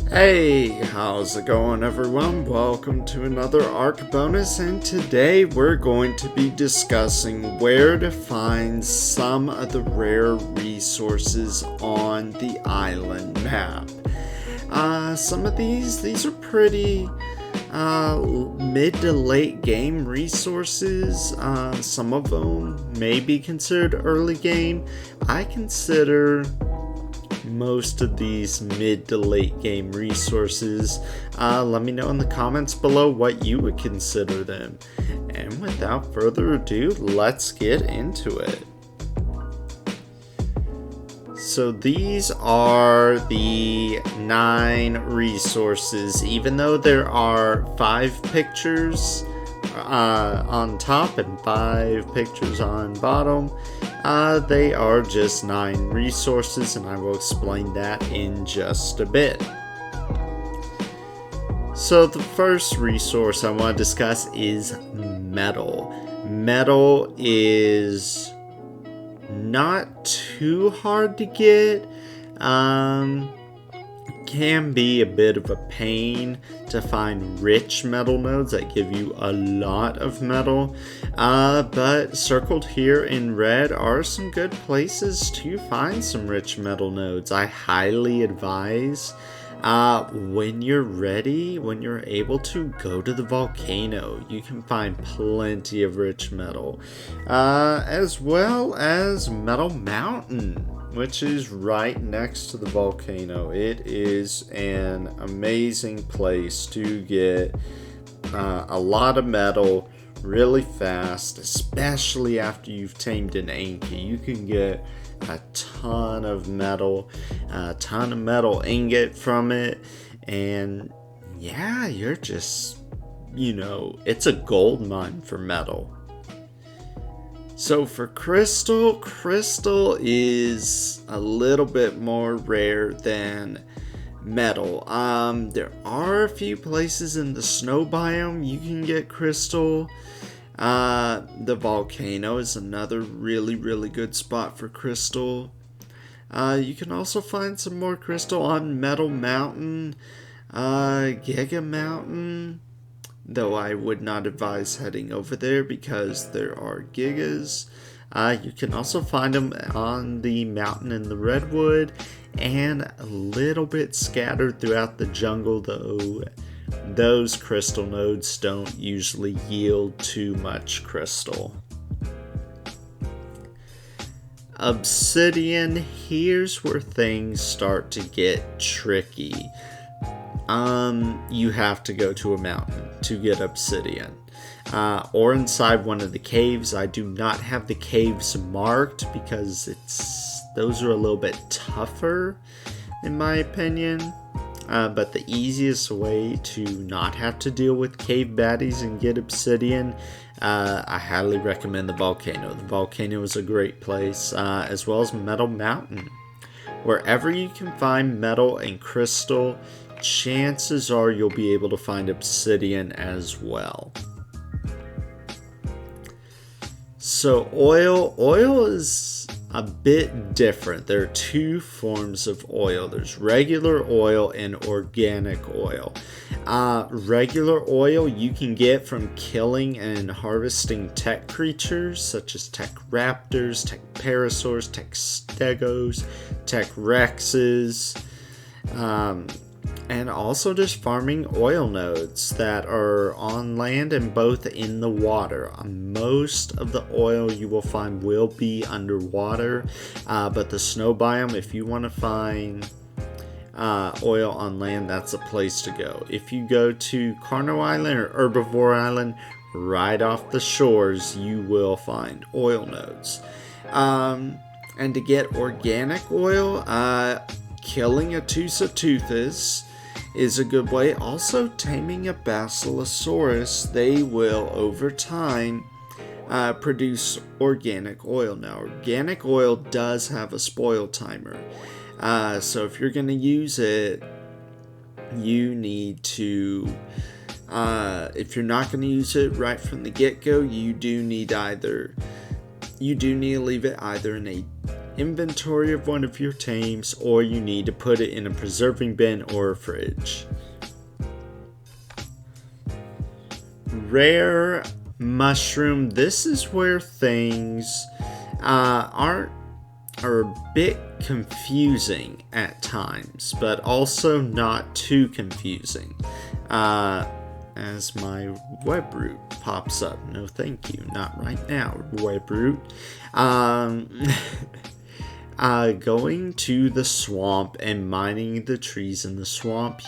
Hey, how's it going everyone? Welcome to another ARC bonus, and today we're going to be discussing where to find some of the rare resources on the island map. Some of these are pretty mid to late game resources. Some of them may be considered early game. I consider most of these mid to late game resources. Let me know in the comments below what you would consider them. And without further ado, let's get into it. So these are the 9 resources. Even though there are 5 pictures on top and 5 pictures on bottom, they are just 9 resources, and I will explain that in just a bit. So the first resource I want to discuss is metal. Metal is not too hard to get. Can be a bit of a pain to find rich metal nodes that give you a lot of metal, but circled here in red are some good places to find some rich metal nodes. I highly advise when you're ready, when you're able to, go to the volcano. You can find plenty of rich metal, as well as Metal Mountain, which is right next to the volcano. It is an amazing place to get a lot of metal really fast, especially after you've tamed an Anki. You can get a ton of metal ingot from it, and yeah, you're just, it's a gold mine for metal. So for crystal is a little bit more rare than metal. There are a few places in the snow biome you can get crystal. The volcano is another really good spot for crystal. You can also find some more crystal on Metal Mountain, Giga Mountain, though I would not advise heading over there because there are gigas. You can also find them on the mountain in the redwood and a little bit scattered throughout the jungle, though those crystal nodes don't usually yield too much crystal. Obsidian, here's where things start to get tricky. You have to go to a mountain to get obsidian, or inside one of the caves. I do not have the caves marked because those are a little bit tougher in my opinion, but the easiest way to not have to deal with cave baddies and get obsidian, I highly recommend the volcano. The volcano is a great place, as well as Metal Mountain. Wherever you can find metal and crystal, chances are you'll be able to find obsidian as well. So oil is a bit different. There are 2 forms of oil. There's regular oil and organic oil. Regular oil you can get from killing and harvesting tech creatures such as tech raptors, tech parasaurs, tech stegos, tech rexes, and also just farming oil nodes that are on land and both in the water. Most of the oil you will find will be underwater, but the snow biome, if you want to find oil on land, that's a place to go. If you go to Carno Island or Herbivore Island, right off the shores, you will find oil nodes. And to get organic oil, killing a Tusatoothus is a good way. Also, taming a Basilosaurus, they will over time produce organic oil. Now, organic oil does have a spoil timer, so if you're going to use it, you need to, if you're not going to use it right from the get-go, you do need to leave it either in a inventory of one of your tames, or you need to put it in a preserving bin or a fridge. Rare mushroom. This is where things are a bit confusing at times, but also not too confusing. As my web root pops up. No thank you, not right now, web root. Going to the swamp and mining the trees in the swamp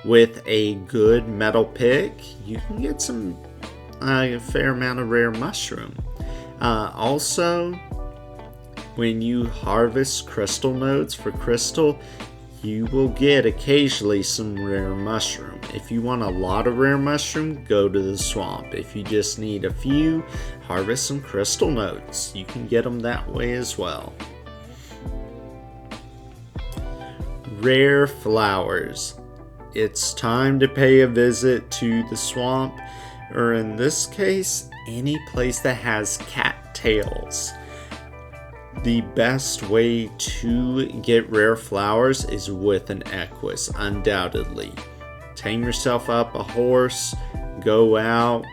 with a good metal pick, you can get a fair amount of rare mushroom. Also, when you harvest crystal nodes for crystal, you will get occasionally some rare mushroom. If you want a lot of rare mushroom, go to the swamp. If you just need a few, harvest some crystal nodes. You can get them that way as well. Rare flowers. It's time to pay a visit to the swamp, or in this case, any place that has cattails. The best way to get rare flowers is with an equus, undoubtedly. Tame yourself up a horse, go out,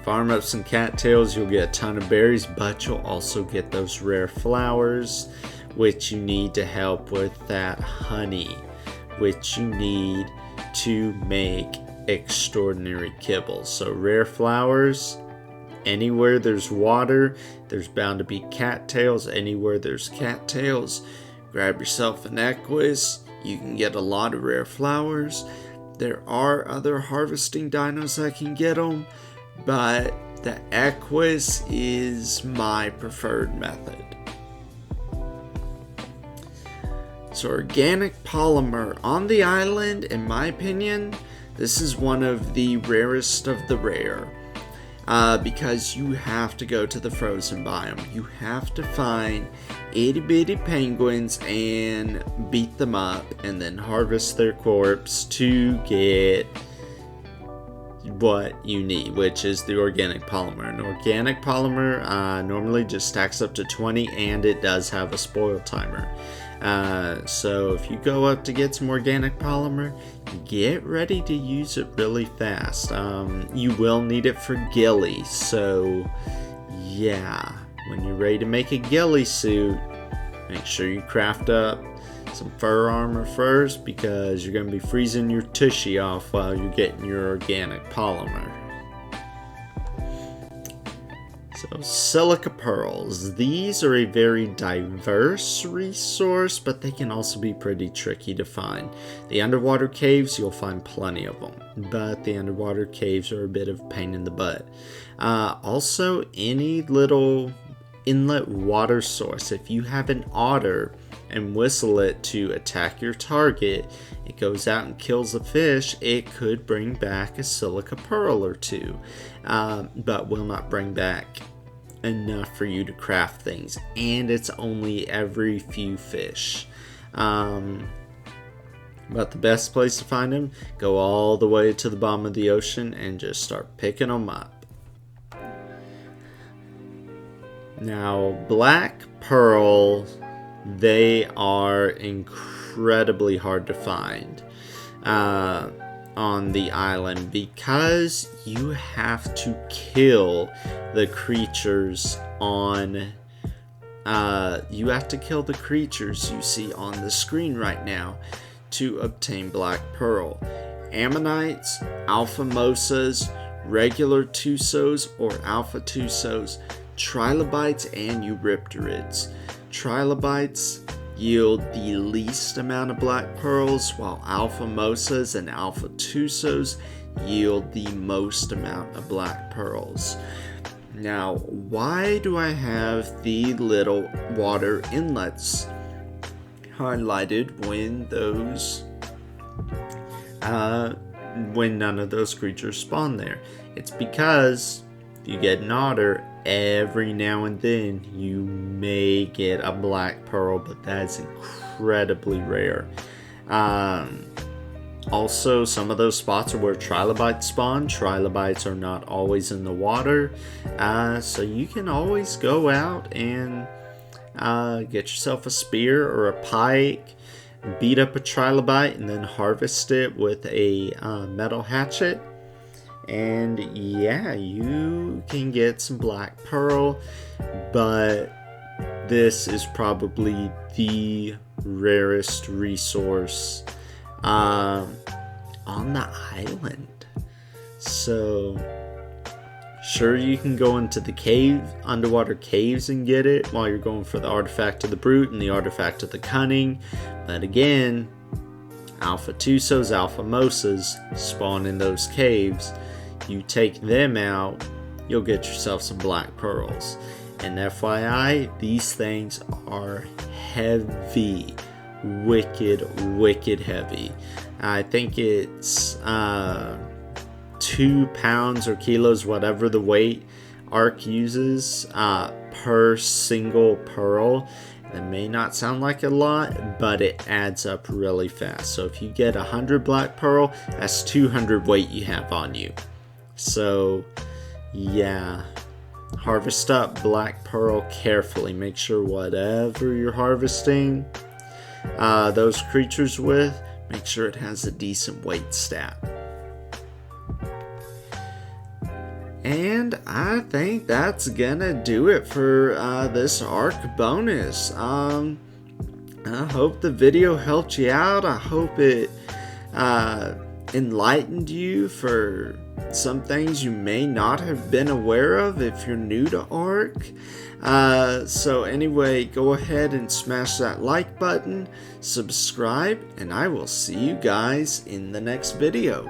farm up some cattails, you'll get a ton of berries, but you'll also get those rare flowers, which you need to help with that honey, which you need to make extraordinary kibbles. So rare flowers. Anywhere there's water, there's bound to be cattails. Anywhere there's cattails, grab yourself an equus. You can get a lot of rare flowers. There are other harvesting dinos that can get them, but the equus is my preferred method. So organic polymer on the island, in my opinion, this is one of the rarest of the rare. Because you have to go to the frozen biome. You have to find itty bitty penguins and beat them up and then harvest their corpse to get what you need, which is the organic polymer. An organic polymer normally just stacks up to 20, and it does have a spoil timer. So if you go up to get some organic polymer, get ready to use it really fast. You will need it for ghillie, so yeah, when you're ready to make a ghillie suit, make sure you craft up some fur armor first, because you're going to be freezing your tushy off while you're getting your organic polymer. So Silica Pearls. These are a very diverse resource, but they can also be pretty tricky to find. The underwater caves, you'll find plenty of them, but the underwater caves are a bit of a pain in the butt. Also, any little inlet water source. If you have an otter and whistle it to attack your target, it goes out and kills a fish, it could bring back a silica pearl or two, but will not bring back enough for you to craft things, and it's only every few fish. But the best place to find them, go all the way to the bottom of the ocean and just start picking them up. Now, black pearl, they are incredibly hard to find on the island, because you have to kill the creatures you see on the screen right now to obtain black pearl. Ammonites, alpha mosas, regular tusos or alpha tusos, trilobites, and eurypterids. Trilobites yield the least amount of black pearls, while alpha mosas and alpha tusos yield the most amount of black pearls. Now, why do I have the little water inlets highlighted when none of those creatures spawn there? It's because if you get an otter, every now and then you may get a black pearl, but that's incredibly rare. Also, some of those spots are where trilobites spawn. Trilobites are not always in the water, so you can always go out and get yourself a spear or a pike, beat up a trilobite, and then harvest it with a metal hatchet. And yeah, you can get some black pearl, but this is probably the rarest resource on the island. So sure, you can go into the underwater caves and get it while you're going for the artifact of the brute and the artifact of the cunning, but again, alpha tusos, alpha mosas spawn in those caves. You take them out, you'll get yourself some black pearls. And FYI, these things are heavy, wicked heavy. I think it's 2 pounds or kilos, whatever the weight Ark uses per single pearl. That may not sound like a lot, but it adds up really fast. So if you get 100 black pearl, that's 200 weight you have on you. So yeah, harvest up black pearl carefully. Make sure whatever you're harvesting those creatures with, make sure it has a decent weight stat. And I think that's gonna do it for this Ark bonus. I hope the video helped you out. I hope it enlightened you for some things you may not have been aware of if you're new to Ark. So anyway, go ahead and smash that like button, subscribe, and I will see you guys in the next video.